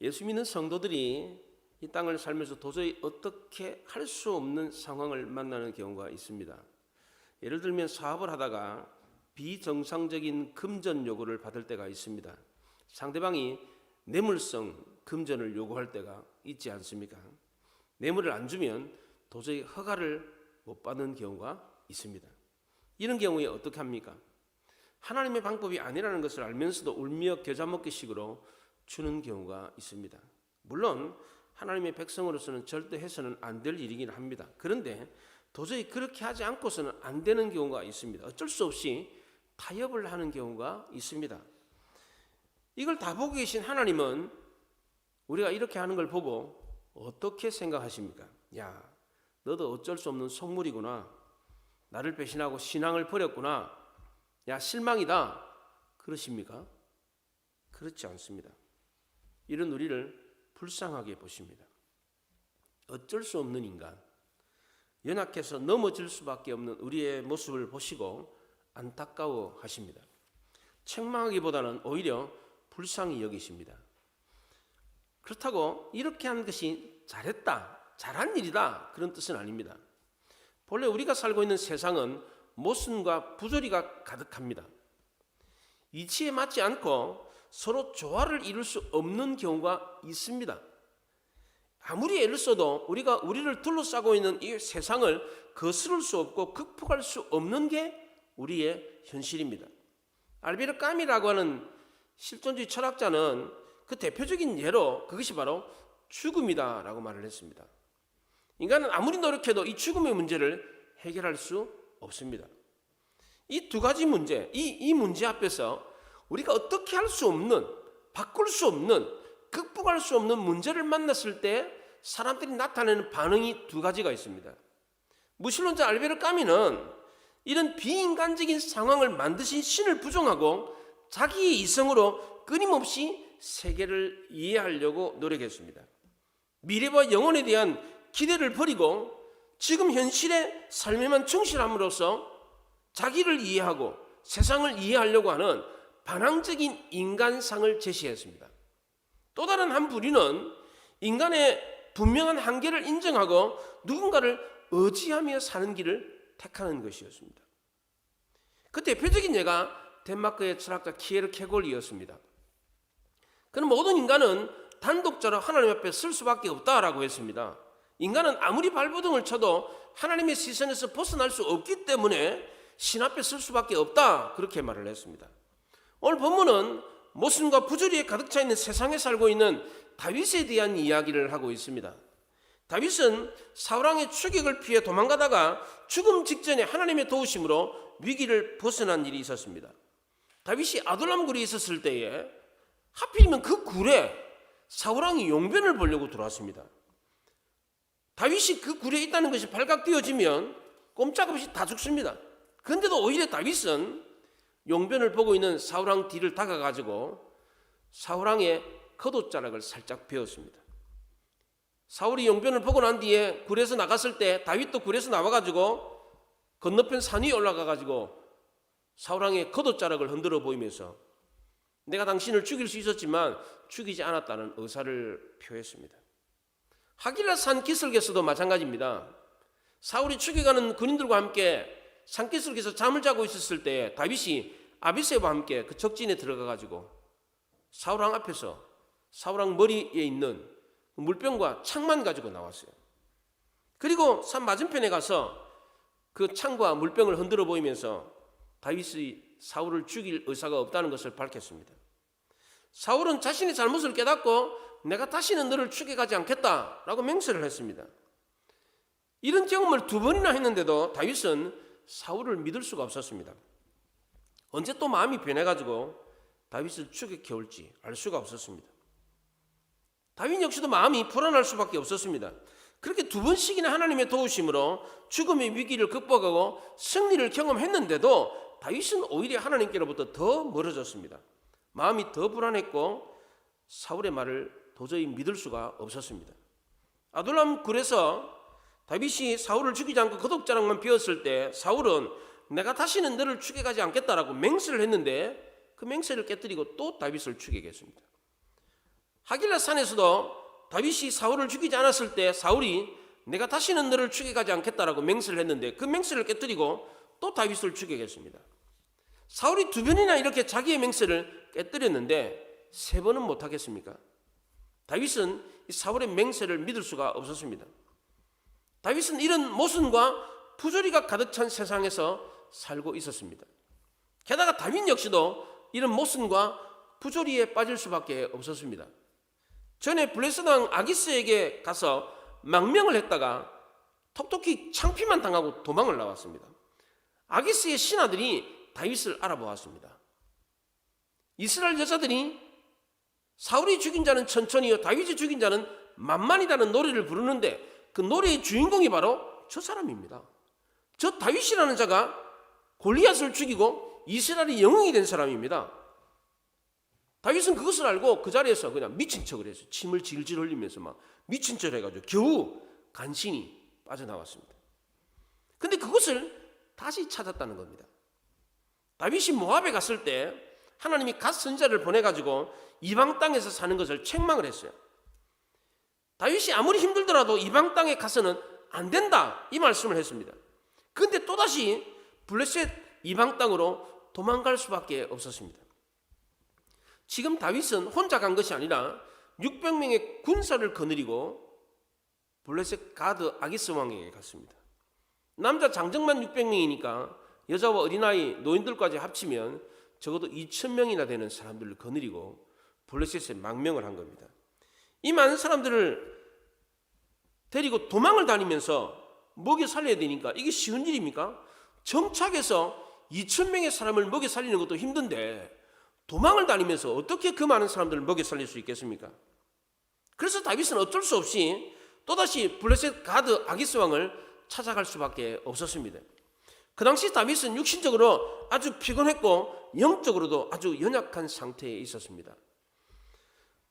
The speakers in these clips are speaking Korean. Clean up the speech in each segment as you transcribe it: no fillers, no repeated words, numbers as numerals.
예수 믿는 성도들이 이 땅을 살면서 도저히 어떻게 할 수 없는 상황을 만나는 경우가 있습니다. 예를 들면 사업을 하다가 비정상적인 금전 요구를 받을 때가 있습니다. 상대방이 뇌물성 금전을 요구할 때가 있지 않습니까? 뇌물을 안 주면 도저히 허가를 못 받는 경우가 있습니다. 이런 경우에 어떻게 합니까? 하나님의 방법이 아니라는 것을 알면서도 울며 겨자 먹기 식으로 주는 경우가 있습니다. 물론 하나님의 백성으로서는 절대 해서는 안 될 일이긴 합니다. 그런데 도저히 그렇게 하지 않고서는 안 되는 경우가 있습니다. 어쩔 수 없이 타협을 하는 경우가 있습니다. 이걸 다 보고 계신 하나님은 우리가 이렇게 하는 걸 보고 어떻게 생각하십니까? 야, 너도 어쩔 수 없는 속물이구나. 나를 배신하고 신앙을 버렸구나. 야, 실망이다. 그러십니까? 그렇지 않습니다. 이런 우리를 불쌍하게 보십니다. 어쩔 수 없는 인간, 연약해서 넘어질 수밖에 없는 우리의 모습을 보시고 안타까워 하십니다. 책망하기보다는 오히려 불쌍히 여기십니다. 그렇다고 이렇게 하는 것이 잘했다, 잘한 일이다 그런 뜻은 아닙니다. 본래 우리가 살고 있는 세상은 모순과 부조리가 가득합니다. 이치에 맞지 않고 서로 조화를 이룰 수 없는 경우가 있습니다. 아무리 애를 써도 우리가 우리를 둘러싸고 있는 이 세상을 거스를 수 없고 극복할 수 없는 게 우리의 현실입니다. 알베르 까미라고 하는 실존주의 철학자는 그 대표적인 예로 그것이 바로 죽음이다라고 말을 했습니다. 인간은 아무리 노력해도 이 죽음의 문제를 해결할 수 없습니다. 이 두 가지 문제, 이 문제 앞에서 우리가 어떻게 할 수 없는, 바꿀 수 없는, 극복할 수 없는 문제를 만났을 때 사람들이 나타내는 반응이 두 가지가 있습니다. 무신론자 알베르 까미는 이런 비인간적인 상황을 만드신 신을 부정하고 자기의 이성으로 끊임없이 세계를 이해하려고 노력했습니다. 미래와 영혼에 대한 기대를 버리고 지금 현실의 삶에만 충실함으로써 자기를 이해하고 세상을 이해하려고 하는 반항적인 인간상을 제시했습니다. 또 다른 한 부류는 인간의 분명한 한계를 인정하고 누군가를 의지하며 사는 길을 택하는 것이었습니다. 그 대표적인 예가 덴마크의 철학자 키에르 케골이었습니다. 그는 모든 인간은 단독자로 하나님 앞에 설 수밖에 없다라고 했습니다. 인간은 아무리 발버둥을 쳐도 하나님의 시선에서 벗어날 수 없기 때문에 신 앞에 설 수밖에 없다 그렇게 말을 했습니다. 오늘 본문은 모순과 부조리에 가득 차 있는 세상에 살고 있는 다윗에 대한 이야기를 하고 있습니다. 다윗은 사울왕의 추격을 피해 도망가다가 죽음 직전에 하나님의 도우심으로 위기를 벗어난 일이 있었습니다. 다윗이 아둘람 굴에 있었을 때에 하필이면 그 굴에 사울왕이 용변을 보려고 들어왔습니다. 다윗이 그 굴에 있다는 것이 발각되어지면 꼼짝없이 다 죽습니다. 그런데도 오히려 다윗은 용변을 보고 있는 사울왕 뒤를 다가가지고 사울왕의 겉옷자락을 살짝 베었습니다. 사울이 용변을 보고 난 뒤에 굴에서 나갔을 때 다윗도 굴에서 나와가지고 건너편 산 위에 올라가가지고 사울왕의 겉옷자락을 흔들어 보이면서 내가 당신을 죽일 수 있었지만 죽이지 않았다는 의사를 표했습니다. 하길라 산 기슭에서도 마찬가지입니다. 사울이 죽여가는 군인들과 함께 산기슭에서 잠을 자고 있었을 때 다윗이 아비새와 함께 그 적진에 들어가가지고 사울왕 앞에서 사울왕 머리에 있는 물병과 창만 가지고 나왔어요. 그리고 산 맞은편에 가서 그 창과 물병을 흔들어 보이면서 다윗이 사울을 죽일 의사가 없다는 것을 밝혔습니다. 사울은 자신의 잘못을 깨닫고 내가 다시는 너를 죽여가지 않겠다라고 맹세를 했습니다. 이런 경험을 두 번이나 했는데도 다윗은 사울을 믿을 수가 없었습니다. 언제 또 마음이 변해가지고 다윗을 추격해 올지 알 수가 없었습니다. 다윗 역시도 마음이 불안할 수밖에 없었습니다. 그렇게 두 번씩이나 하나님의 도우심으로 죽음의 위기를 극복하고 승리를 경험했는데도 다윗은 오히려 하나님께로부터 더 멀어졌습니다. 마음이 더 불안했고 사울의 말을 도저히 믿을 수가 없었습니다. 아둘람 굴에서 다윗이 사울을 죽이지 않고 겉옷자락만 베었을 때 사울은 내가 다시는 너를 죽여가지 않겠다라고 맹세를 했는데 그 맹세를 깨뜨리고 또 다윗을 죽이게 했습니다. 하길라 산에서도 다윗이 사울을 죽이지 않았을 때 사울이 내가 다시는 너를 죽여가지 않겠다라고 맹세를 했는데 그 맹세를 깨뜨리고 또 다윗을 죽여겠습니다. 사울이 2번이나 이렇게 자기의 맹세를 깨뜨렸는데 3번은 못하겠습니까? 다윗은 사울의 맹세를 믿을 수가 없었습니다. 다윗은 이런 모순과 부조리가 가득 찬 세상에서 살고 있었습니다. 게다가 다윗 역시도 이런 모순과 부조리에 빠질 수밖에 없었습니다. 전에 블레셋 왕 아기스에게 가서 망명을 했다가 톡톡히 창피만 당하고 도망을 나왔습니다. 아기스의 신하들이 다윗을 알아보았습니다. 이스라엘 여자들이 사울이 죽인 자는 천천히요 다윗이 죽인 자는 만만이라는 노래를 부르는데 그 노래의 주인공이 바로 저 사람입니다. 저 다윗이라는 자가 골리앗을 죽이고 이스라엘의 영웅이 된 사람입니다. 다윗은 그것을 알고 그 자리에서 그냥 미친 척을 했어요. 침을 질질 흘리면서 막 미친 척을 해가지고 겨우 간신히 빠져나왔습니다. 근데 그것을 다시 찾았다는 겁니다. 다윗이 모압에 갔을 때 하나님이 갓 선지자를 보내가지고 이방 땅에서 사는 것을 책망을 했어요. 다윗이 아무리 힘들더라도 이방 땅에 가서는 안 된다 이 말씀을 했습니다. 그런데 또다시 블레셋 이방 땅으로 도망갈 수밖에 없었습니다. 지금 다윗은 혼자 간 것이 아니라 600명의 군사를 거느리고 블레셋 가드 아기스 왕에게 갔습니다. 남자 장정만 600명이니까 여자와 어린아이, 노인들까지 합치면 적어도 2000명이나 되는 사람들을 거느리고 블레셋에 망명을 한 겁니다. 이 많은 사람들을 데리고 도망을 다니면서 먹여 살려야 되니까 이게 쉬운 일입니까? 정착해서 2000명의 사람을 먹여 살리는 것도 힘든데 도망을 다니면서 어떻게 그 많은 사람들을 먹여 살릴 수 있겠습니까? 그래서 다윗은 어쩔 수 없이 또다시 블레셋 가드 아기스 왕을 찾아갈 수밖에 없었습니다. 그 당시 다윗은 육신적으로 아주 피곤했고 영적으로도 아주 연약한 상태에 있었습니다.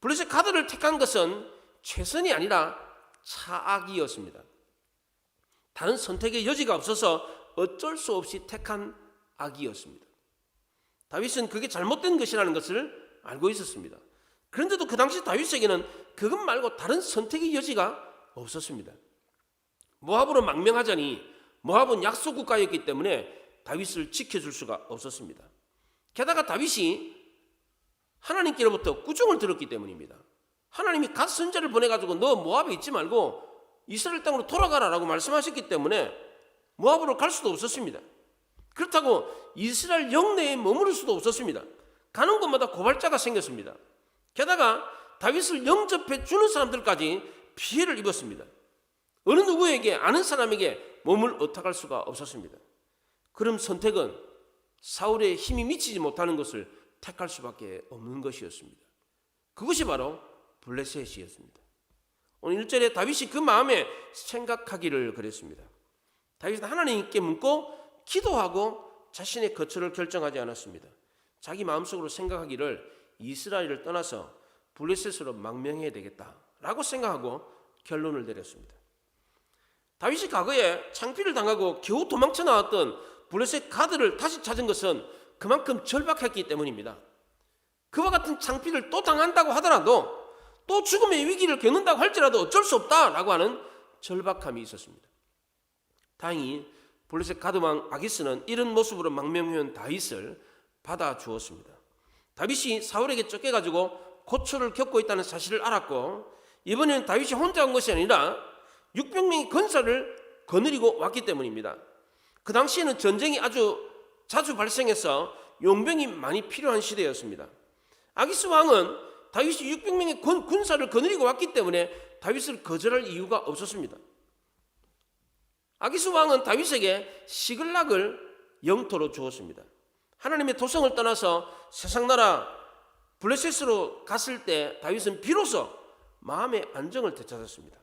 블레셋 가드를 택한 것은 최선이 아니라 차악이었습니다. 다른 선택의 여지가 없어서 어쩔 수 없이 택한 악이었습니다. 다윗은 그게 잘못된 것이라는 것을 알고 있었습니다. 그런데도 그 당시 다윗에게는 그것 말고 다른 선택의 여지가 없었습니다. 모압으로 망명하자니 모압은 약속 국가였기 때문에 다윗을 지켜줄 수가 없었습니다. 게다가 다윗이 하나님께로부터 꾸중을 들었기 때문입니다. 하나님이 갓 선지자를 보내가지고 너 모압에 있지 말고 이스라엘 땅으로 돌아가라라고 말씀하셨기 때문에 모압으로 갈 수도 없었습니다. 그렇다고 이스라엘 영내에 머무를 수도 없었습니다. 가는 곳마다 고발자가 생겼습니다. 게다가 다윗을 영접해 주는 사람들까지 피해를 입었습니다. 어느 누구에게 아는 사람에게 몸을 의탁할 수가 없었습니다. 그럼 선택은 사울의 힘이 미치지 못하는 것을 택할 수밖에 없는 것이었습니다. 그것이 바로 블레셋이었습니다. 오늘 1절에 다윗이 그 마음에 생각하기를 그랬습니다. 다윗은 하나님께 묻고 기도하고 자신의 거처를 결정하지 않았습니다. 자기 마음속으로 생각하기를 이스라엘을 떠나서 블레셋으로 망명해야 되겠다라고 생각하고 결론을 내렸습니다. 다윗이 과거에 창피를 당하고 겨우 도망쳐 나왔던 블레셋 가드를 다시 찾은 것은 그만큼 절박했기 때문입니다. 그와 같은 창피를 또 당한다고 하더라도 또 죽음의 위기를 겪는다고 할지라도 어쩔 수 없다라고 하는 절박함이 있었습니다. 다행히 블레셋 가드왕 아기스는 이런 모습으로 망명해온 다윗을 받아주었습니다. 다윗이 사울에게 쫓겨가지고 고초를 겪고 있다는 사실을 알았고 이번에는 다윗이 혼자 온 것이 아니라 600명의 군사를 거느리고 왔기 때문입니다. 그 당시에는 전쟁이 아주 자주 발생해서 용병이 많이 필요한 시대였습니다. 아기스 왕은 다윗이 600명의 군사를 거느리고 왔기 때문에 다윗을 거절할 이유가 없었습니다. 아기스 왕은 다윗에게 시글락을 영토로 주었습니다. 하나님의 도성을 떠나서 세상 나라 블레셋으로 갔을 때 다윗은 비로소 마음의 안정을 되찾았습니다.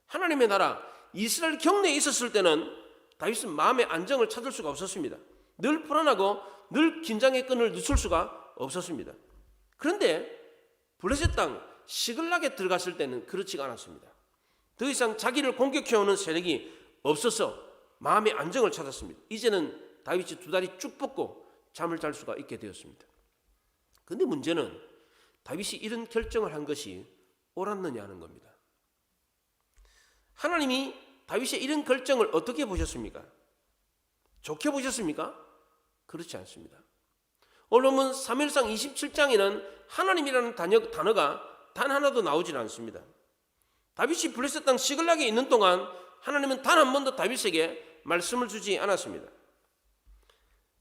하나님의 나라 이스라엘 경내에 있었을 때는 다윗은 마음의 안정을 찾을 수가 없었습니다. 늘 불안하고 늘 긴장의 끈을 늦출 수가 없었습니다. 그런데 블레셋 땅 시글락에 들어갔을 때는 그렇지가 않았습니다. 더 이상 자기를 공격해오는 세력이 없어서 마음의 안정을 찾았습니다. 이제는 다윗이 2다리 쭉 뻗고 잠을 잘 수가 있게 되었습니다. 그런데 문제는 다윗이 이런 결정을 한 것이 옳았느냐 하는 겁니다. 하나님이 다윗의 이런 결정을 어떻게 보셨습니까? 좋게 보셨습니까? 그렇지 않습니다. 오늘 보면 사무엘상 27장에는 하나님이라는 단어가 단 하나도 나오질 않습니다. 다윗이 블레셋 땅 시글락에 있는 동안 하나님은 단 한 번도 다윗에게 말씀을 주지 않았습니다.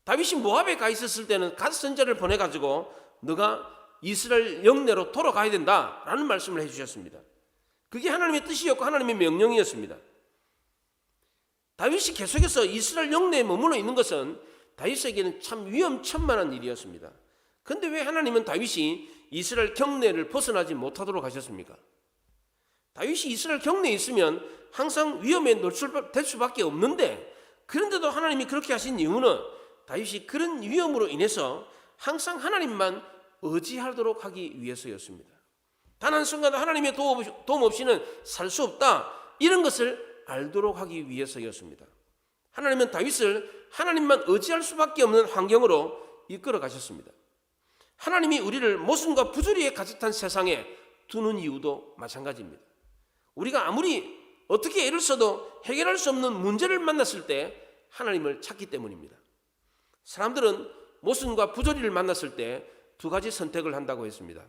다윗이 모압에 가 있었을 때는 갓 선지자를 보내가지고 너가 이스라엘 영내로 돌아가야 된다라는 말씀을 해주셨습니다. 그게 하나님의 뜻이었고 하나님의 명령이었습니다. 다윗이 계속해서 이스라엘 영내에 머물러 있는 것은 다윗에게는 참 위험천만한 일이었습니다. 그런데 왜 하나님은 다윗이 이스라엘 경내를 벗어나지 못하도록 하셨습니까? 다윗이 이스라엘 경내에 있으면 항상 위험에 노출될 수밖에 없는데, 그런데도 하나님이 그렇게 하신 이유는 다윗이 그런 위험으로 인해서 항상 하나님만 의지하도록 하기 위해서였습니다. 단 한순간도 하나님의 도움 없이는 살 수 없다, 이런 것을 알도록 하기 위해서였습니다. 하나님은 다윗을 하나님만 의지할 수밖에 없는 환경으로 이끌어 가셨습니다. 하나님이 우리를 모순과 부조리에 가득한 세상에 두는 이유도 마찬가지입니다. 우리가 아무리 어떻게 애를 써도 해결할 수 없는 문제를 만났을 때 하나님을 찾기 때문입니다. 사람들은 모순과 부조리를 만났을 때 두 가지 선택을 한다고 했습니다.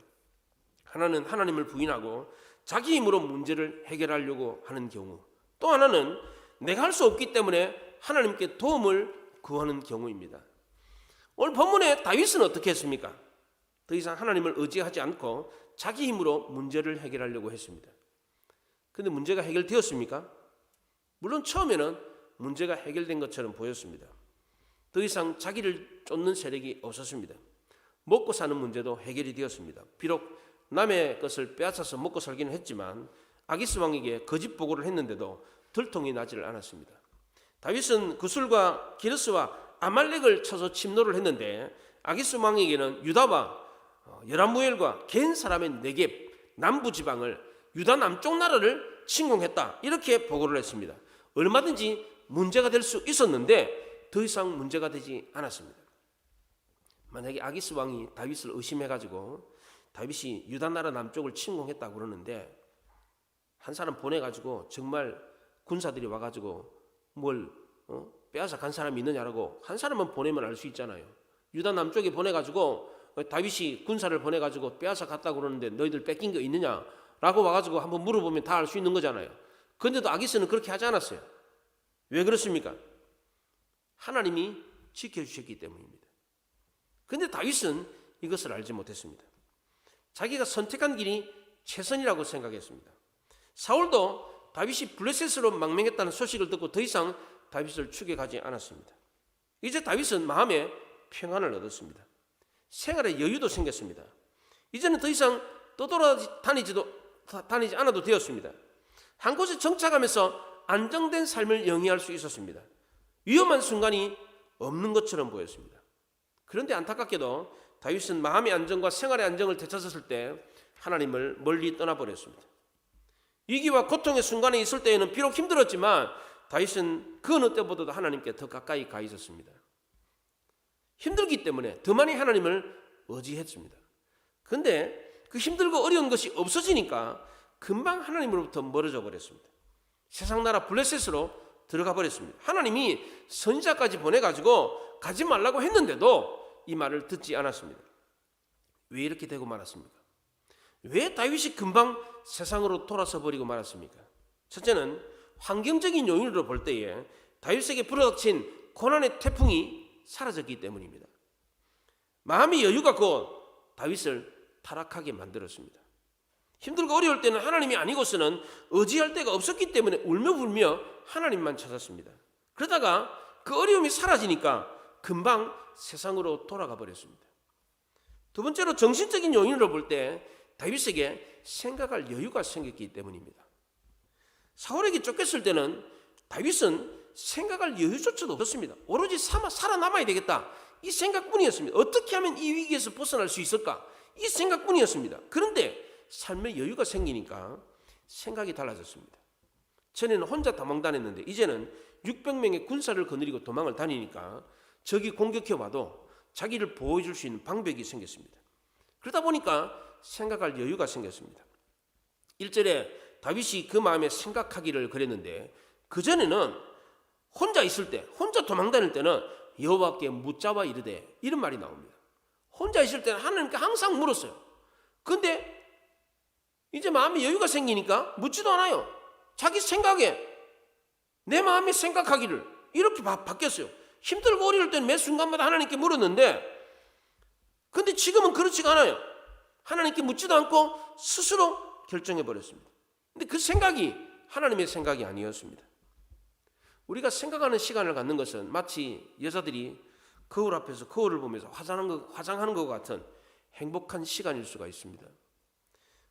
하나는 하나님을 부인하고 자기 힘으로 문제를 해결하려고 하는 경우, 또 하나는 내가 할 수 없기 때문에 하나님께 도움을 구하는 경우입니다. 오늘 본문에 다윗은 어떻게 했습니까? 더 이상 하나님을 의지하지 않고 자기 힘으로 문제를 해결하려고 했습니다. 그런데 문제가 해결되었습니까? 물론 처음에는 문제가 해결된 것처럼 보였습니다. 더 이상 자기를 쫓는 세력이 없었습니다. 먹고 사는 문제도 해결이 되었습니다. 비록 남의 것을 빼앗아서 먹고 살기는 했지만 아기스 왕에게 거짓 보고를 했는데도 들통이 나지를 않았습니다. 다윗은 구술과 기르스와 아말렉을 쳐서 침노를 했는데 아기스 왕에게는 유다와 여라무엘과 겐 사람의 네겝 남부 지방을 유다 남쪽 나라를 침공했다, 이렇게 보고를 했습니다. 얼마든지 문제가 될 수 있었는데 더 이상 문제가 되지 않았습니다. 만약에 아기스 왕이 다윗을 의심해가지고 다윗이 유다 나라 남쪽을 침공했다고 그러는데 한 사람 보내가지고 정말 군사들이 와가지고 뭘 빼앗아 간 사람이 있느냐라고 한 사람만 보내면 알 수 있잖아요. 유다 남쪽에 보내가지고 다윗이 군사를 보내가지고 빼앗아 갔다고 그러는데 너희들 뺏긴 거 있느냐라고 와가지고 한번 물어보면 다 알 수 있는 거잖아요. 그런데도 아기스는 그렇게 하지 않았어요. 왜 그렇습니까? 하나님이 지켜주셨기 때문입니다. 그런데 다윗은 이것을 알지 못했습니다. 자기가 선택한 길이 최선이라고 생각했습니다. 사울도 다윗이 블레셋으로 망명했다는 소식을 듣고 더 이상 다윗을 추격하지 않았습니다. 이제 다윗은 마음에 평안을 얻었습니다. 생활에 여유도 생겼습니다. 이제는 더 이상 떠돌아다니지 않아도 되었습니다. 한 곳에 정착하면서 안정된 삶을 영위할 수 있었습니다. 위험한 순간이 없는 것처럼 보였습니다. 그런데 안타깝게도 다윗은 마음의 안정과 생활의 안정을 되찾았을 때 하나님을 멀리 떠나버렸습니다. 위기와 고통의 순간에 있을 때에는 비록 힘들었지만 다윗은 그 어느 때보다도 하나님께 더 가까이 가 있었습니다. 힘들기 때문에 더 많이 하나님을 의지했습니다. 그런데 그 힘들고 어려운 것이 없어지니까 금방 하나님으로부터 멀어져 버렸습니다. 세상 나라 블레셋으로 들어가 버렸습니다. 하나님이 선지자까지 보내가지고 가지 말라고 했는데도 이 말을 듣지 않았습니다. 왜 이렇게 되고 말았습니까? 왜 다윗이 금방 세상으로 돌아서 버리고 말았습니까? 첫째는 환경적인 요인으로 볼 때에 다윗에게 불어닥친 고난의 태풍이 사라졌기 때문입니다. 마음의 여유가 곧 다윗을 타락하게 만들었습니다. 힘들고 어려울 때는 하나님이 아니고서는 의지할 데가 없었기 때문에 울며불며 하나님만 찾았습니다. 그러다가 그 어려움이 사라지니까 금방 세상으로 돌아가 버렸습니다. 두 번째로 정신적인 요인으로 볼 때 다윗에게 생각할 여유가 생겼기 때문입니다. 사울에게 쫓겼을 때는 다윗은 생각할 여유조차도 없었습니다. 오로지 살아남아야 되겠다, 이 생각뿐이었습니다. 어떻게 하면 이 위기에서 벗어날 수 있을까, 이 생각뿐이었습니다. 그런데 삶의 여유가 생기니까 생각이 달라졌습니다. 전에는 혼자 도망다녔는데 이제는 600명의 군사를 거느리고 도망을 다니니까 적이 공격해와도 자기를 보호해줄 수 있는 방벽이 생겼습니다. 그러다 보니까 생각할 여유가 생겼습니다. 1절에 다윗이 그 마음에 생각하기를 그랬는데 그전에는 혼자 있을 때, 혼자 도망다닐 때는 여호와께 묻자와 이르되 이런 말이 나옵니다. 혼자 있을 때는 하나님께 항상 물었어요. 근데 이제 마음에 여유가 생기니까 묻지도 않아요. 자기 생각에 내 마음에 생각하기를 이렇게 바뀌었어요. 힘들고 어려울 때는 매 순간마다 하나님께 물었는데 근데 지금은 그렇지가 않아요. 하나님께 묻지도 않고 스스로 결정해버렸습니다. 근데 그 생각이 하나님의 생각이 아니었습니다. 우리가 생각하는 시간을 갖는 것은 마치 여자들이 거울 앞에서 거울을 보면서 화장하는 것 같은 행복한 시간일 수가 있습니다.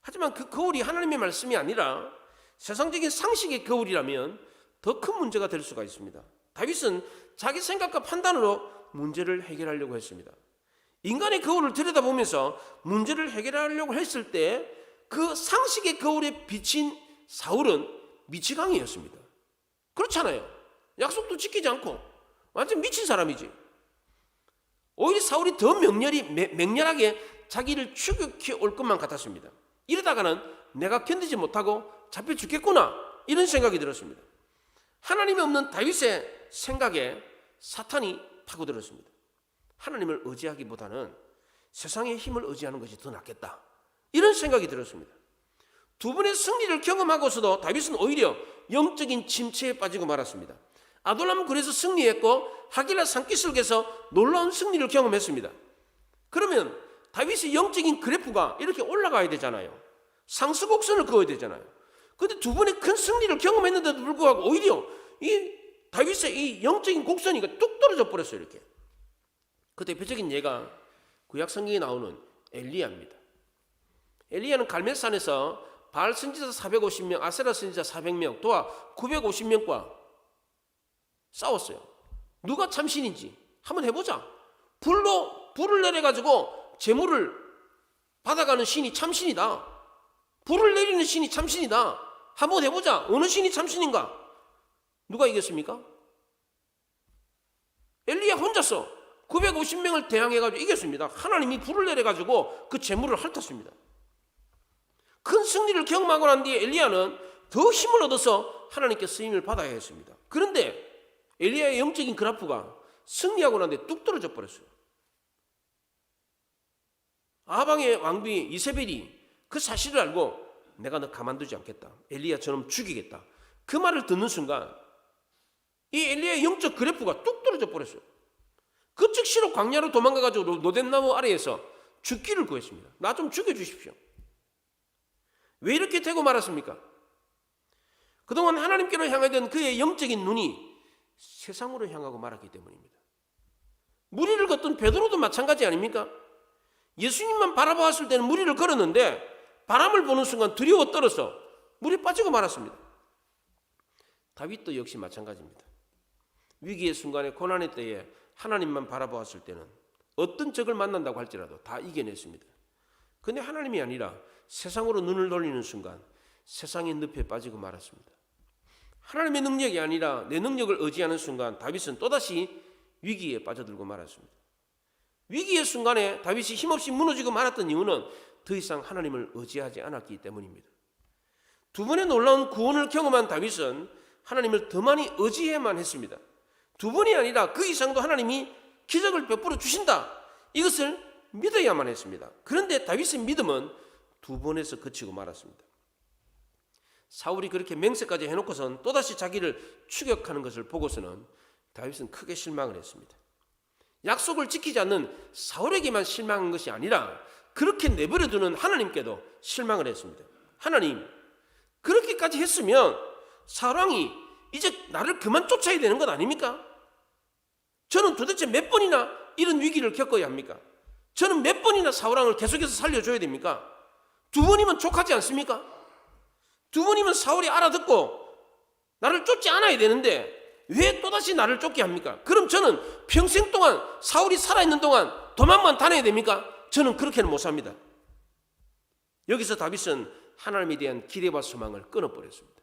하지만 그 거울이 하나님의 말씀이 아니라 세상적인 상식의 거울이라면 더 큰 문제가 될 수가 있습니다. 다윗은 자기 생각과 판단으로 문제를 해결하려고 했습니다. 인간의 거울을 들여다보면서 문제를 해결하려고 했을 때 그 상식의 거울에 비친 사울은 미치광이였습니다. 그렇잖아요. 약속도 지키지 않고 완전 미친 사람이지. 오히려 사울이 더 맹렬하게 자기를 추격해 올 것만 같았습니다. 이러다가는 내가 견디지 못하고 잡혀 죽겠구나 이런 생각이 들었습니다. 하나님이 없는 다윗의 생각에 사탄이 파고들었습니다. 하나님을 의지하기보다는 세상의 힘을 의지하는 것이 더 낫겠다 이런 생각이 들었습니다. 두 번의 승리를 경험하고서도 다윗은 오히려 영적인 침체에 빠지고 말았습니다. 아둘람 굴에서 승리했고 하길라 산기슭에서 놀라운 승리를 경험했습니다. 그러면 다윗의 영적인 그래프가 이렇게 올라가야 되잖아요. 상승곡선을 그어야 되잖아요. 그런데 두 번의 큰 승리를 경험했는데도 불구하고 오히려 이 다윗의 이 영적인 곡선이 뚝 떨어져 버렸어요. 이렇게. 그 대표적인 예가 구약 성경에 나오는 엘리야입니다. 엘리야는 갈멜산에서 바알 선지자 450명, 아세라 선지자 400명, 도와 950명과 싸웠어요. 누가 참신인지 한번 해보자. 불을 내려가지고 재물을 받아가는 신이 참신이다. 불을 내리는 신이 참신이다. 한번 해보자. 어느 신이 참신인가? 누가 이겼습니까? 엘리야 혼자서 950명을 대항해가지고 이겼습니다. 하나님이 불을 내려가지고 그 재물을 핥았습니다. 큰 승리를 경험하고 난 뒤에 엘리야는 더 힘을 얻어서 하나님께 쓰임을 받아야 했습니다. 그런데 엘리야의 영적인 그래프가 승리하고 난 뒤에 뚝 떨어져 버렸어요. 아방의 왕비 이세벨이 그 사실을 알고 내가 너 가만두지 않겠다. 엘리야처럼 죽이겠다. 그 말을 듣는 순간 이 엘리야의 영적 그래프가 뚝 떨어져 버렸어요. 그 즉시로 광야로 도망가가지고 노덴나무 아래에서 죽기를 구했습니다. 나 좀 죽여주십시오. 왜 이렇게 되고 말았습니까? 그동안 하나님께로 향하던 그의 영적인 눈이 세상으로 향하고 말았기 때문입니다. 무리를 걷던 베드로도 마찬가지 아닙니까? 예수님만 바라보았을 때는 무리를 걸었는데 바람을 보는 순간 두려워 떨어서 물에 빠지고 말았습니다. 다윗도 역시 마찬가지입니다. 위기의 순간에 고난의 때에 하나님만 바라보았을 때는 어떤 적을 만난다고 할지라도 다 이겨냈습니다. 그런데 하나님이 아니라 세상으로 눈을 돌리는 순간 세상의 늪에 빠지고 말았습니다. 하나님의 능력이 아니라 내 능력을 의지하는 순간 다윗은 또다시 위기에 빠져들고 말았습니다. 위기의 순간에 다윗이 힘없이 무너지고 말았던 이유는 더 이상 하나님을 의지하지 않았기 때문입니다. 두 번의 놀라운 구원을 경험한 다윗은 하나님을 더 많이 의지해야만 했습니다. 두 번이 아니라 그 이상도 하나님이 기적을 베풀어 주신다. 이것을 믿어야만 했습니다. 그런데 다윗의 믿음은 두 번에서 그치고 말았습니다. 사울이 그렇게 맹세까지 해놓고선 또다시 자기를 추격하는 것을 보고서는 다윗은 크게 실망을 했습니다. 약속을 지키지 않는 사울에게만 실망한 것이 아니라 그렇게 내버려두는 하나님께도 실망을 했습니다. 하나님, 그렇게까지 했으면 사울왕이 이제 나를 그만 쫓아야 되는 것 아닙니까? 저는 도대체 몇 번이나 이런 위기를 겪어야 합니까? 저는 몇 번이나 사울왕을 계속해서 살려줘야 됩니까? 두 번이면 족하지 않습니까? 두 번이면 사울이 알아듣고 나를 쫓지 않아야 되는데 왜 또다시 나를 쫓게 합니까? 그럼 저는 평생 동안 사울이 살아있는 동안 도망만 다녀야 됩니까? 저는 그렇게는 못 삽니다. 여기서 다윗은 하나님에 대한 기대와 소망을 끊어버렸습니다.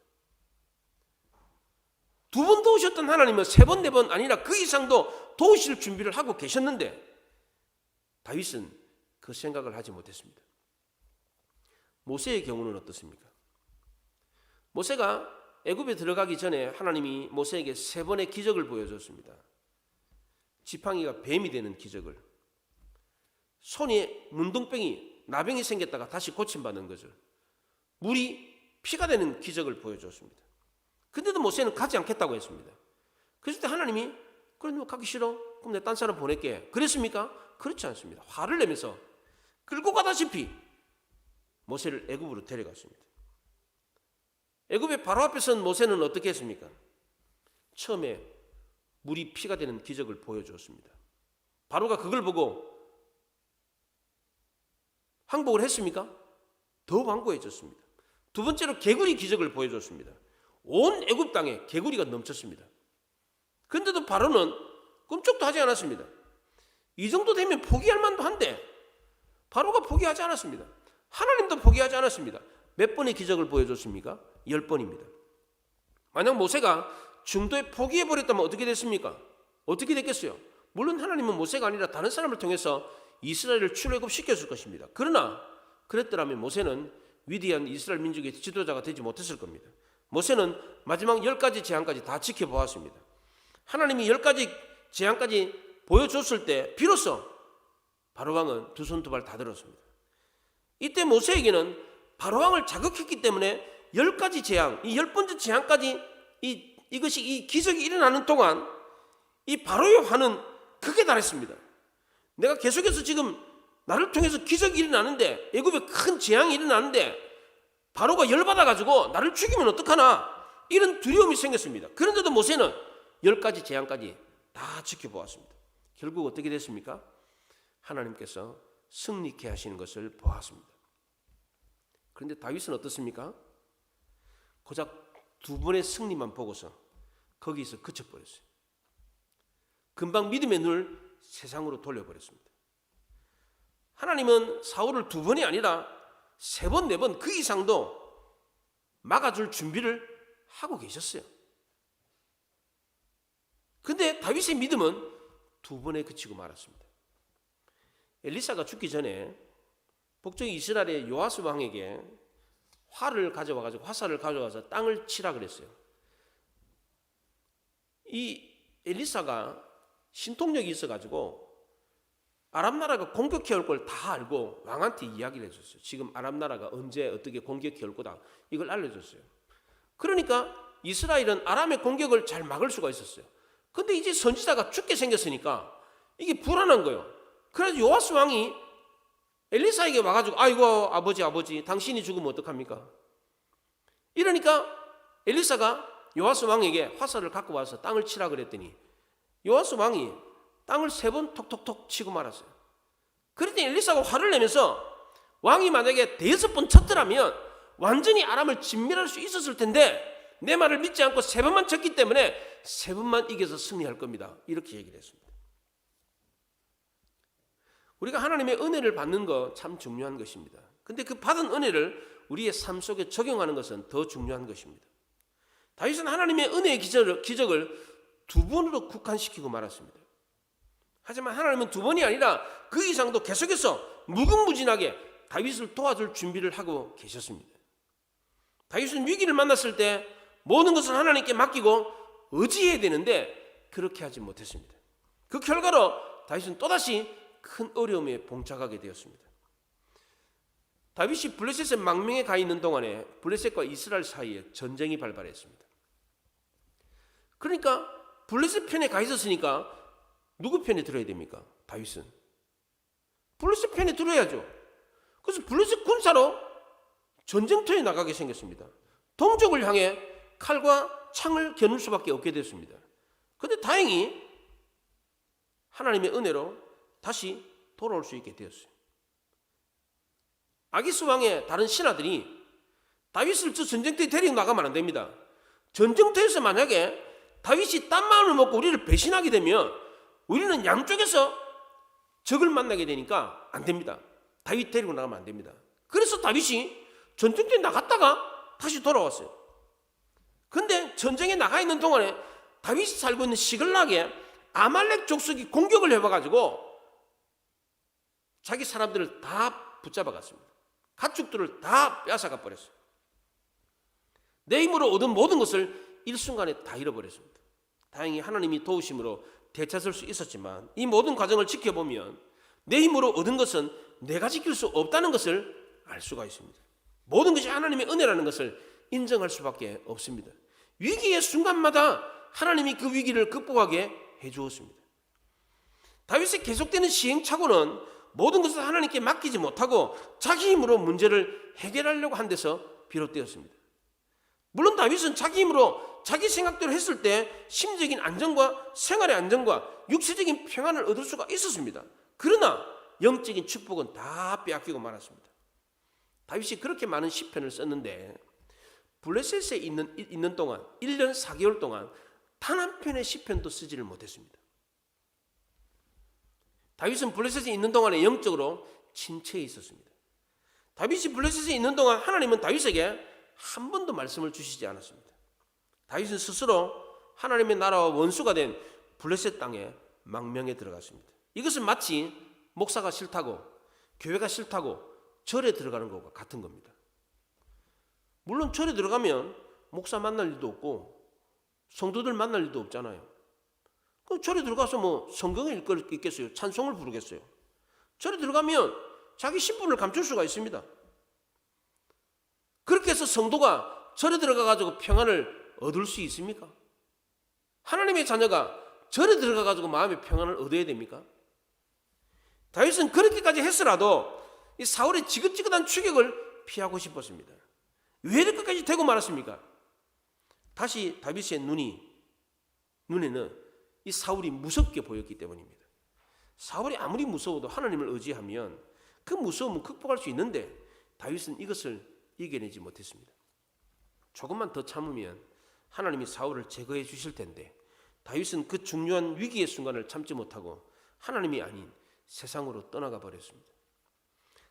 두 번 도우셨던 하나님은 세 번, 네 번 아니라 그 이상도 도우실 준비를 하고 계셨는데 다윗은 그 생각을 하지 못했습니다. 모세의 경우는 어떻습니까? 모세가 애굽에 들어가기 전에 하나님이 모세에게 3번의 기적을 보여줬습니다. 지팡이가 뱀이 되는 기적을, 손에 문둥병이 나병이 생겼다가 다시 고침받는 거죠. 물이 피가 되는 기적을 보여줬습니다. 근데도 모세는 가지 않겠다고 했습니다. 그랬을 때 하나님이 그럼 너 가기 싫어? 그럼 내가 딴 사람 보낼게. 그랬습니까? 그렇지 않습니다. 화를 내면서 끌고 가다시피 모세를 애굽으로 데려갔습니다. 애굽의 바로 앞에 선 모세는 어떻게 했습니까? 처음에 물이 피가 되는 기적을 보여주었습니다. 바로가 그걸 보고 항복을 했습니까? 더 완고해졌습니다. 두 번째로 개구리 기적을 보여줬습니다. 온 애굽 땅에 개구리가 넘쳤습니다. 그런데도 바로는 꿈쩍도 하지 않았습니다. 이 정도 되면 포기할 만도 한데 바로가 포기하지 않았습니다. 하나님도 포기하지 않았습니다. 몇 번의 기적을 보여줬습니까? 10번입니다. 만약 모세가 중도에 포기해버렸다면 어떻게 됐습니까? 어떻게 됐겠어요? 물론 하나님은 모세가 아니라 다른 사람을 통해서 이스라엘을 출애굽시켰을 것입니다. 그러나 그랬더라면 모세는 위대한 이스라엘 민족의 지도자가 되지 못했을 겁니다. 모세는 마지막 10가지 재앙까지 다 지켜보았습니다. 하나님이 10가지 재앙까지 보여줬을 때 비로소 바로왕은 두 손 두 발 다 들었습니다. 이때 모세에게는 바로왕을 자극했기 때문에 10가지 재앙, 이 10번째 재앙까지 이 기적이 일어나는 동안 이 바로의 화는 극에 달했습니다. 내가 계속해서 지금 나를 통해서 기적이 일어나는데, 애굽에 큰 재앙이 일어나는데 바로가 열받아가지고 나를 죽이면 어떡하나, 이런 두려움이 생겼습니다. 그런데도 모세는 10가지 재앙까지 다 지켜보았습니다. 결국 어떻게 됐습니까? 하나님께서 승리케 하시는 것을 보았습니다. 그런데 다윗은 어떻습니까? 고작 2번의 승리만 보고서 거기서 그쳐버렸어요. 금방 믿음의 눈을 세상으로 돌려버렸습니다. 하나님은 사울을 2번이 아니라 3번, 4번 그 이상도 막아줄 준비를 하고 계셨어요. 근데 다윗의 믿음은 2번에 그치고 말았습니다. 엘리사가 죽기 전에 북쪽 이스라엘의 요아스 왕에게 화살을 가져와서 땅을 치라 그랬어요. 이 엘리사가 신통력이 있어가지고 아람 나라가 공격해 올 걸 다 알고 왕한테 이야기를 해줬어요. 지금 아람 나라가 언제 어떻게 공격해 올 거다, 이걸 알려줬어요. 그러니까 이스라엘은 아람의 공격을 잘 막을 수가 있었어요. 근데 이제 선지자가 죽게 생겼으니까 이게 불안한 거예요. 그래서 요아스 왕이 엘리사에게 와가지고 아이고 아버지 당신이 죽으면 어떡합니까? 이러니까 엘리사가 요아스 왕에게 화살을 갖고 와서 땅을 치라 그랬더니 요아스 왕이 땅을 3번 톡톡톡 치고 말았어요. 그랬더니 엘리사가 화를 내면서 왕이 만약에 5번 쳤더라면 완전히 아람을 진멸할 수 있었을 텐데 내 말을 믿지 않고 3번만 쳤기 때문에 3번만 이겨서 승리할 겁니다. 이렇게 얘기를 했습니다. 우리가 하나님의 은혜를 받는 거 참 중요한 것입니다. 근데 그 받은 은혜를 우리의 삶 속에 적용하는 것은 더 중요한 것입니다. 다윗은 하나님의 은혜의 기적을 2번으로 국한시키고 말았습니다. 하지만 하나님은 2번이 아니라 그 이상도 계속해서 무궁무진하게 다윗을 도와줄 준비를 하고 계셨습니다. 다윗은 위기를 만났을 때 모든 것을 하나님께 맡기고 의지해야 되는데 그렇게 하지 못했습니다. 그 결과로 다윗은 또다시 큰 어려움에 봉착하게 되었습니다. 다윗이 블레셋의 망명에 가 있는 동안에 블레셋과 이스라엘 사이에 전쟁이 발발했습니다. 그러니까 블레셋 편에 가 있었으니까 누구 편에 들어야 됩니까? 다윗은 블레셋 편에 들어야죠. 그래서 블레셋 군사로 전쟁터에 나가게 생겼습니다. 동족을 향해 칼과 창을 겨눌 수밖에 없게 됐습니다. 그런데 다행히 하나님의 은혜로 다시 돌아올 수 있게 되었어요. 아기스 왕의 다른 신하들이 다윗을 저 전쟁터에 데리고 나가면 안 됩니다. 전쟁터에서 만약에 다윗이 딴 마음을 먹고 우리를 배신하게 되면 우리는 양쪽에서 적을 만나게 되니까 안 됩니다. 다윗 데리고 나가면 안 됩니다. 그래서 다윗이 전쟁터에 나갔다가 다시 돌아왔어요. 그런데 전쟁에 나가 있는 동안에 다윗이 살고 있는 시글락에 아말렉 족속이 공격을 해와가지고 자기 사람들을 다 붙잡아 갔습니다. 가축들을 다 빼앗아가 버렸어요. 내 힘으로 얻은 모든 것을 일순간에 다 잃어버렸습니다. 다행히 하나님이 도우심으로 되찾을 수 있었지만 이 모든 과정을 지켜보면 내 힘으로 얻은 것은 내가 지킬 수 없다는 것을 알 수가 있습니다. 모든 것이 하나님의 은혜라는 것을 인정할 수밖에 없습니다. 위기의 순간마다 하나님이 그 위기를 극복하게 해주었습니다. 다윗의 계속되는 시행착오는 모든 것을 하나님께 맡기지 못하고 자기 힘으로 문제를 해결하려고 한 데서 비롯되었습니다. 물론 다윗은 자기 힘으로 자기 생각대로 했을 때 심적인 안정과 생활의 안정과 육체적인 평안을 얻을 수가 있었습니다. 그러나 영적인 축복은 다 빼앗기고 말았습니다. 다윗이 그렇게 많은 시편을 썼는데 블레셋에 있는 동안 1년 4개월 동안 단 한 편의 시편도 쓰지를 못했습니다. 다윗은 블레셋에 있는 동안에 영적으로 침체해 있었습니다. 다윗이 블레셋에 있는 동안 하나님은 다윗에게 한 번도 말씀을 주시지 않았습니다. 다윗은 스스로 하나님의 나라와 원수가 된 블레셋 땅에 망명에 들어갔습니다. 이것은 마치 목사가 싫다고 교회가 싫다고 절에 들어가는 것과 같은 겁니다. 물론 절에 들어가면 목사 만날 일도 없고 성도들 만날 일도 없잖아요. 그럼 절에 들어가서 뭐 성경을 읽겠어요? 찬송을 부르겠어요? 절에 들어가면 자기 신분을 감출 수가 있습니다. 그렇게 해서 성도가 절에 들어가가지고 평안을 얻을 수 있습니까? 하나님의 자녀가 절에 들어가가지고 마음의 평안을 얻어야 됩니까? 다윗은 그렇게까지 했으라도 이 사울의 지긋지긋한 추격을 피하고 싶었습니다. 왜 이렇게까지 되고 말았습니까? 다시 다윗의 눈에는 이 사울이 무섭게 보였기 때문입니다. 사울이 아무리 무서워도 하나님을 의지하면 그 무서움은 극복할 수 있는데 다윗은 이것을 이겨내지 못했습니다. 조금만 더 참으면 하나님이 사울을 제거해 주실 텐데 다윗은 그 중요한 위기의 순간을 참지 못하고 하나님이 아닌 세상으로 떠나가 버렸습니다.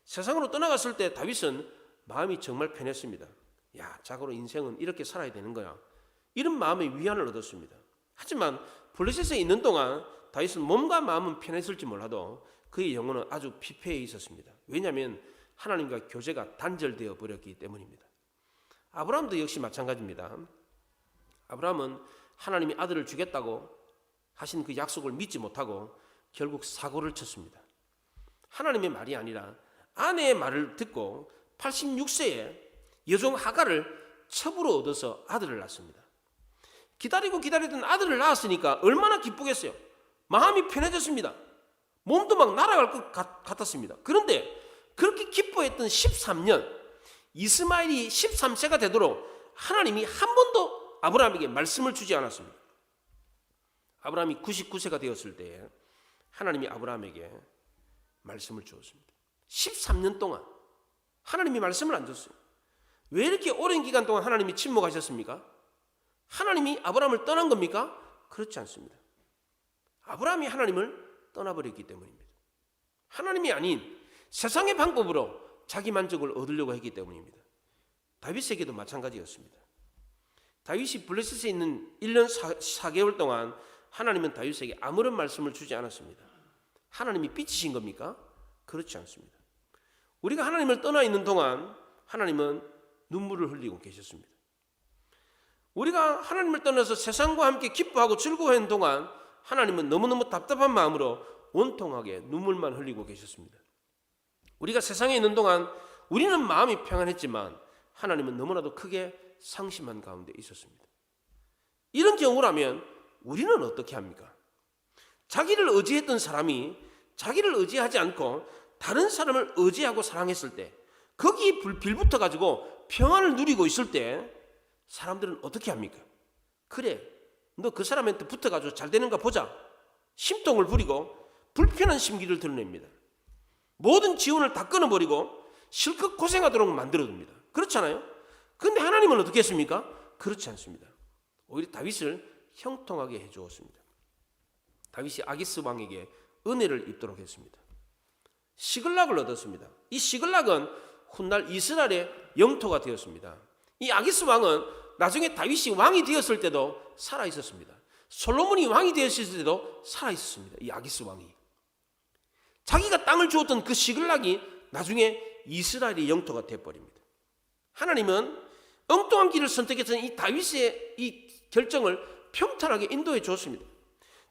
세상으로 떠나갔을 때 다윗은 마음이 정말 편했습니다. 야, 자고로 인생은 이렇게 살아야 되는 거야. 이런 마음의 위안을 얻었습니다. 하지만 블레셋에 있는 동안 다윗은 몸과 마음은 편했을지 몰라도 그의 영혼은 아주 피폐해 있었습니다. 왜냐하면 하나님과 교제가 단절되어 버렸기 때문입니다. 아브라함도 역시 마찬가지입니다. 아브라함은 하나님이 아들을 주겠다고 하신 그 약속을 믿지 못하고 결국 사고를 쳤습니다. 하나님의 말이 아니라 아내의 말을 듣고 86세에 여종 하갈을 첩으로 얻어서 아들을 낳습니다. 기다리던 아들을 낳았으니까 얼마나 기쁘겠어요. 마음이 편해졌습니다. 몸도 막 날아갈 것 같았습니다. 그런데 그렇게 기뻐했던 13년, 이스마엘이 13세가 되도록 하나님이 한 번도 아브라함에게 말씀을 주지 않았습니다. 아브라함이 99세가 되었을 때 하나님이 아브라함에게 말씀을 주었습니다. 13년 동안 하나님이 말씀을 안 줬어요. 왜 이렇게 오랜 기간 동안 하나님이 침묵하셨습니까? 하나님이 아브라함을 떠난 겁니까? 그렇지 않습니다. 아브라함이 하나님을 떠나버렸기 때문입니다. 하나님이 아닌 세상의 방법으로 자기 만족을 얻으려고 했기 때문입니다. 다윗에게도 마찬가지였습니다. 다윗이 블레셋에 있는 1년 4개월 동안 하나님은 다윗에게 아무런 말씀을 주지 않았습니다. 하나님이 삐치신 겁니까? 그렇지 않습니다. 우리가 하나님을 떠나 있는 동안 하나님은 눈물을 흘리고 계셨습니다. 우리가 하나님을 떠나서 세상과 함께 기뻐하고 즐거워하는 동안 하나님은 너무너무 답답한 마음으로 원통하게 눈물만 흘리고 계셨습니다. 우리가 세상에 있는 동안 우리는 마음이 평안했지만 하나님은 너무나도 크게 상심한 가운데 있었습니다. 이런 경우라면 우리는 어떻게 합니까? 자기를 의지했던 사람이 자기를 의지하지 않고 다른 사람을 의지하고 사랑했을 때 거기에 빌붙어 가지고 평안을 누리고 있을 때 사람들은 어떻게 합니까? 그래, 너 그 사람한테 붙어가지고 잘 되는가 보자. 심통을 부리고 불편한 심기를 드러냅니다. 모든 지원을 다 끊어버리고 실컷 고생하도록 만들어둡니다. 그렇잖아요? 그런데 하나님은 어떻게 했습니까? 그렇지 않습니다. 오히려 다윗을 형통하게 해주었습니다. 다윗이 아기스 왕에게 은혜를 입도록 했습니다. 시글락을 얻었습니다. 이 시글락은 훗날 이스라엘의 영토가 되었습니다. 이 아기스 왕은 나중에 다윗이 왕이 되었을 때도 살아 있었습니다. 솔로몬이 왕이 되었을 때도 살아 있었습니다. 이 아기스 왕이 자기가 땅을 주었던 그 시글락이 나중에 이스라엘의 영토가 되어버립니다. 하나님은 엉뚱한 길을 선택해서 이 다윗의 이 결정을 평탄하게 인도해 주었습니다.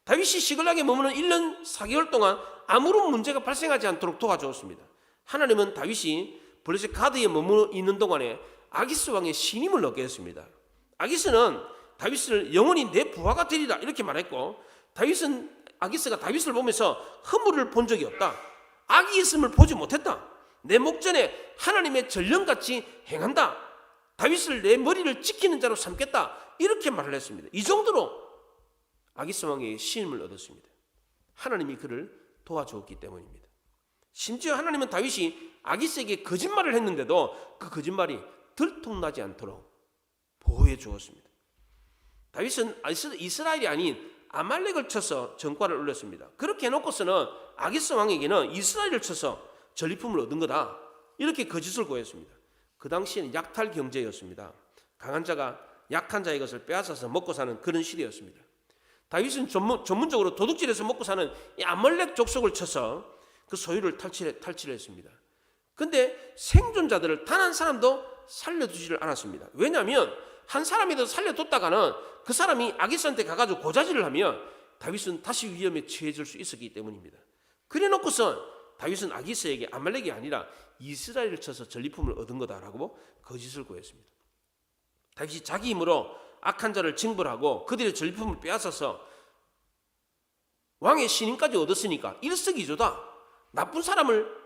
다윗이 시글락에 머무는 1년 4개월 동안 아무런 문제가 발생하지 않도록 도와주었습니다. 하나님은 다윗이 블레셋 가드에 머무르 있는 동안에 아기스 왕의 신임을 얻게 했습니다. 아기스는 다윗을 영원히 내 부하가 되리라 이렇게 말했고, 아기스가 다윗을 보면서 허물을 본 적이 없다. 악이 있음을 보지 못했다. 내 목전에 하나님의 전령같이 행한다. 다윗을 내 머리를 지키는 자로 삼겠다. 이렇게 말을 했습니다. 이 정도로 아기스 왕의 신임을 얻었습니다. 하나님이 그를 도와주었기 때문입니다. 심지어 하나님은 다윗이 아기스에게 거짓말을 했는데도 그 거짓말이 들통나지 않도록 보호해 주었습니다. 다윗은 이스라엘이 아닌 아말렉을 쳐서 전과를 올렸습니다. 그렇게 해놓고서는 아기스 왕에게는 이스라엘을 쳐서 전리품을 얻은 거다. 이렇게 거짓을 고했습니다. 그 당시에는 약탈 경제였습니다. 강한 자가 약한 자의 것을 빼앗아서 먹고 사는 그런 시대였습니다. 다윗은 전문적으로 도둑질해서 먹고 사는 이 아말렉 족속을 쳐서 그 소유를 탈취했습니다. 그런데 생존자들을 단 한 사람도 살려두지를 않았습니다. 왜냐하면 한 사람이라도 살려뒀다가는 그 사람이 아기스한테 가가지고 고자질을 하면 다윗은 다시 위험에 처해질 수 있었기 때문입니다. 그래놓고서 다윗은 아기스에게 아말렉이 아니라 이스라엘을 쳐서 전리품을 얻은 거다라고 거짓을 고했습니다. 다윗이 자기 힘으로 악한 자를 징벌하고 그들의 전리품을 빼앗아서 왕의 신임까지 얻었으니까 일석이조다. 나쁜 사람을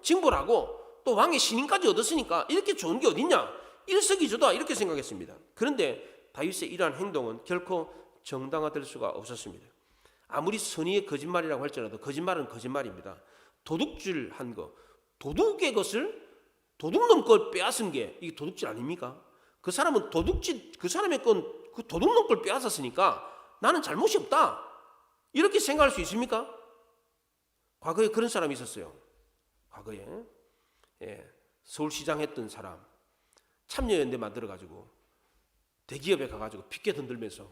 징벌하고 또 왕의 신임까지 얻었으니까 이렇게 좋은 게 어딨냐, 일석이조다 이렇게 생각했습니다. 그런데 다윗의 이러한 행동은 결코 정당화될 수가 없었습니다. 아무리 선의의 거짓말이라고 할지라도 거짓말은 거짓말입니다. 도둑질한 거, 도둑의 것을 도둑놈 걸 빼앗은 게 이게 도둑질 아닙니까? 그 사람은 그 사람의 건 그 도둑놈 걸 빼앗았으니까 나는 잘못이 없다 이렇게 생각할 수 있습니까? 과거에 그런 사람이 있었어요. 과거에 서울시장 했던 사람 참여연대 만들어가지고 대기업에 가가지고 피켓 흔들면서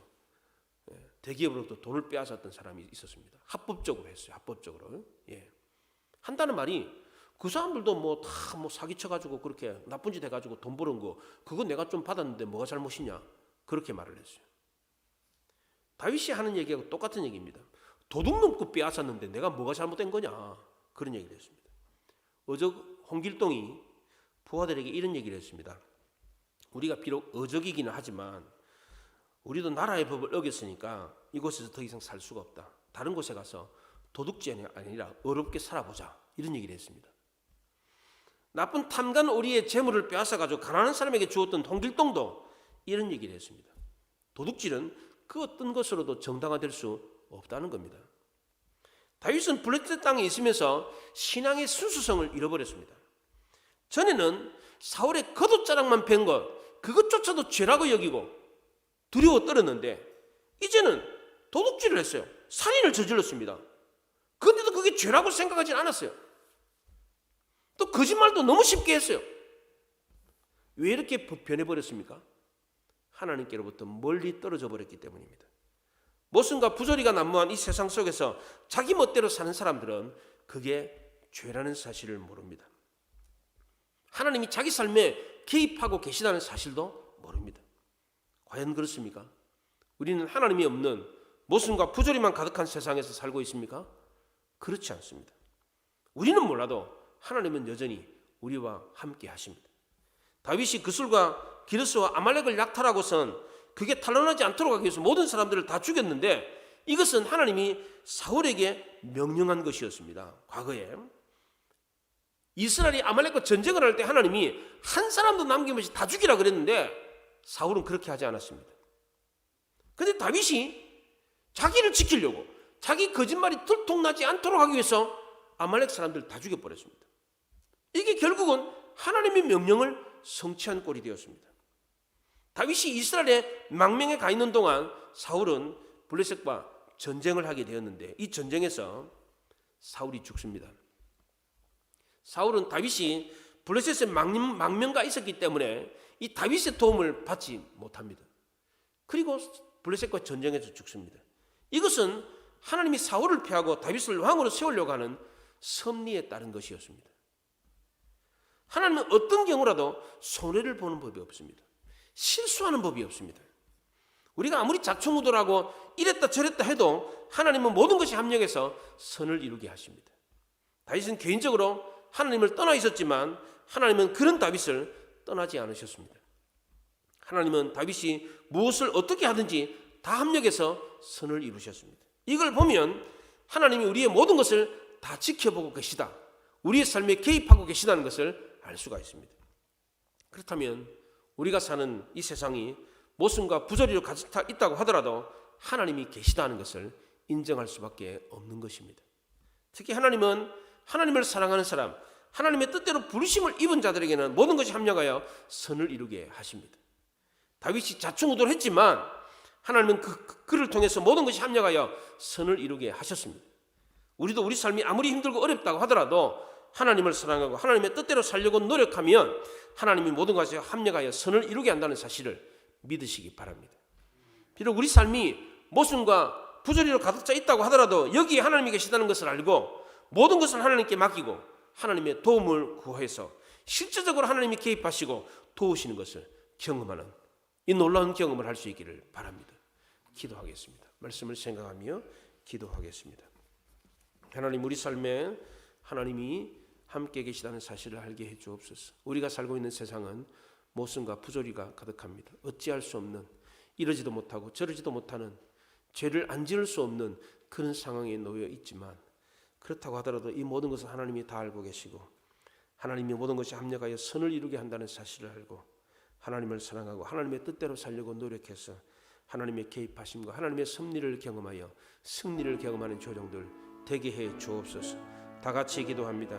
대기업으로부터 돈을 빼앗았던 사람이 있었습니다. 합법적으로 했어요. 합법적으로. 한다는 말이 그 사람들도 다 사기쳐가지고 그렇게 나쁜 짓 해가지고 돈 버는 거 그거 내가 좀 받았는데 뭐가 잘못이냐 그렇게 말을 했어요. 다윗이 하는 얘기하고 똑같은 얘기입니다. 도둑놈 거 빼앗았는데 내가 뭐가 잘못된 거냐 그런 얘기를 했습니다. 홍길동이 부하들에게 이런 얘기를 했습니다. 우리가 비록 어적이기는 하지만 우리도 나라의 법을 어겼으니까 이곳에서 더 이상 살 수가 없다. 다른 곳에 가서 도둑질이 아니라 어렵게 살아보자 이런 얘기를 했습니다. 나쁜 탐관 오리의 재물을 빼앗아가지고 가난한 사람에게 주었던 홍길동도 이런 얘기를 했습니다. 도둑질은 그 어떤 것으로도 정당화될 수 없다는 겁니다. 다윗은 블레셋 땅에 있으면서 신앙의 순수성을 잃어버렸습니다. 전에는 사울의 겉옷자락만 뺀 것 그것조차도 죄라고 여기고 두려워 떨었는데 이제는 도둑질을 했어요. 살인을 저질렀습니다. 그런데도 그게 죄라고 생각하지 않았어요. 또 거짓말도 너무 쉽게 했어요. 왜 이렇게 변해버렸습니까? 하나님께로부터 멀리 떨어져 버렸기 때문입니다. 모순과 부조리가 난무한 이 세상 속에서 자기 멋대로 사는 사람들은 그게 죄라는 사실을 모릅니다. 하나님이 자기 삶에 개입하고 계시다는 사실도 모릅니다. 과연 그렇습니까? 우리는 하나님이 없는 모순과 부조리만 가득한 세상에서 살고 있습니까? 그렇지 않습니다. 우리는 몰라도 하나님은 여전히 우리와 함께 하십니다. 다윗이 그술과 기르스와 아말렉을 약탈하고선 그게 탄로나지 않도록 하기 위해서 모든 사람들을 다 죽였는데 이것은 하나님이 사울에게 명령한 것이었습니다. 과거에 이스라엘이 아말렉과 전쟁을 할 때 하나님이 한 사람도 남김없이 다 죽이라 그랬는데 사울은 그렇게 하지 않았습니다. 그런데 다윗이 자기를 지키려고 자기 거짓말이 들통나지 않도록 하기 위해서 아말렉 사람들을 다 죽여버렸습니다. 이게 결국은 하나님의 명령을 성취한 꼴이 되었습니다. 다윗이 이스라엘의 망명에 가 있는 동안 사울은 블레셋과 전쟁을 하게 되었는데 이 전쟁에서 사울이 죽습니다. 사울은 다윗이 블레셋에 망명가 있었기 때문에 이 다윗의 도움을 받지 못합니다. 그리고 블레셋과 전쟁에서 죽습니다. 이것은 하나님이 사울을 패하고 다윗을 왕으로 세우려고 하는 섭리에 따른 것이었습니다. 하나님은 어떤 경우라도 손해를 보는 법이 없습니다. 실수하는 법이 없습니다. 우리가 아무리 자충우돌하고 이랬다 저랬다 해도 하나님은 모든 것이 합력해서 선을 이루게 하십니다. 다윗은 개인적으로 하나님을 떠나 있었지만 하나님은 그런 다윗을 떠나지 않으셨습니다. 하나님은 다윗이 무엇을 어떻게 하든지 다 합력해서 선을 이루셨습니다. 이걸 보면 하나님이 우리의 모든 것을 다 지켜보고 계시다, 우리의 삶에 개입하고 계시다는 것을 알 수가 있습니다. 그렇다면 우리가 사는 이 세상이 모순과 부조리로 가득 차 있다고 하더라도 하나님이 계시다는 것을 인정할 수밖에 없는 것입니다. 특히 하나님은 하나님을 사랑하는 사람, 하나님의 뜻대로 부르심을 입은 자들에게는 모든 것이 합력하여 선을 이루게 하십니다. 다윗이 자충우돌했지만 하나님은 그를 통해서 모든 것이 합력하여 선을 이루게 하셨습니다. 우리도 우리 삶이 아무리 힘들고 어렵다고 하더라도 하나님을 사랑하고 하나님의 뜻대로 살려고 노력하면 하나님이 모든 것에 합력하여 선을 이루게 한다는 사실을 믿으시기 바랍니다. 비록 우리 삶이 모순과 부조리로 가득 차 있다고 하더라도 여기에 하나님이 계시다는 것을 알고 모든 것을 하나님께 맡기고 하나님의 도움을 구해서 실제적으로 하나님이 개입하시고 도우시는 것을 경험하는 이 놀라운 경험을 할 수 있기를 바랍니다. 기도하겠습니다. 말씀을 생각하며 기도하겠습니다. 하나님, 우리 삶에 하나님이 함께 계시다는 사실을 알게 해 주옵소서. 우리가 살고 있는 세상은 모순과 부조리가 가득합니다. 어찌할 수 없는, 이러지도 못하고 저러지도 못하는, 죄를 안 지을 수 없는 그런 상황에 놓여 있지만 그렇다고 하더라도 이 모든 것을 하나님이 다 알고 계시고 하나님이 모든 것이 합력하여 선을 이루게 한다는 사실을 알고 하나님을 사랑하고 하나님의 뜻대로 살려고 노력해서 하나님의 개입하심과 하나님의 섭리를 경험하여 승리를 경험하는 조정들 되게 해 주옵소서. 다 같이 기도합니다.